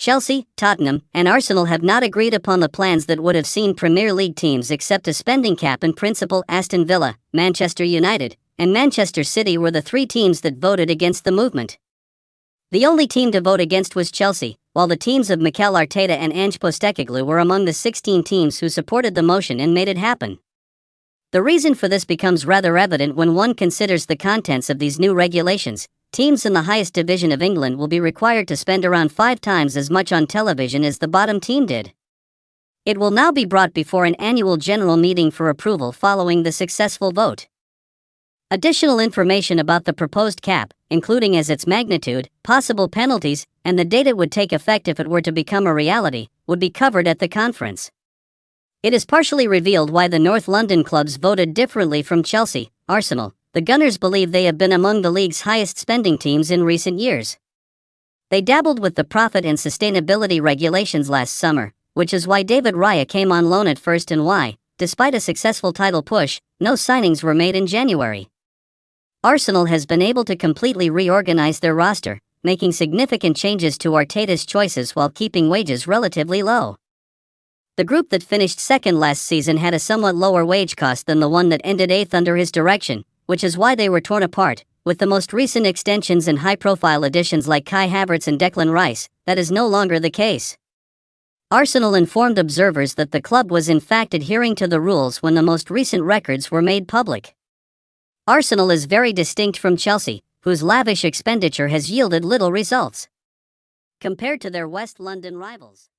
Chelsea, Tottenham, and Arsenal have not agreed upon the plans that would have seen Premier League teams accept a spending cap in principle. Aston Villa, Manchester United, and Manchester City were the three teams that voted against the movement. The only team to vote against was Chelsea, while the teams of Mikel Arteta and Ange Postecoglou were among the 16 teams who supported the motion and made it happen. The reason for this becomes rather evident when one considers the contents of these new regulations. Teams in the highest division of England will be required to spend around 5 times as much on television as the bottom team did. It will now be brought before an annual general meeting for approval following the successful vote. Additional information about the proposed cap, including as its magnitude, possible penalties, and the date it would take effect if it were to become a reality, would be covered at the conference. It is partially revealed why the North London clubs voted differently from Chelsea, Arsenal. The Gunners believe they have been among the league's highest spending teams in recent years. They dabbled with the profit and sustainability regulations last summer, which is why David Raya came on loan at first and why, despite a successful title push, no signings were made in January. Arsenal has been able to completely reorganize their roster, making significant changes to Arteta's choices while keeping wages relatively low. The group that finished second last season had a somewhat lower wage cost than the one that ended 8th under his direction, which is why they were torn apart. With the most recent extensions and high-profile additions like Kai Havertz and Declan Rice, that is no longer the case. Arsenal informed observers that the club was in fact adhering to the rules when the most recent records were made public. Arsenal is very distinct from Chelsea, whose lavish expenditure has yielded little results compared to their West London rivals.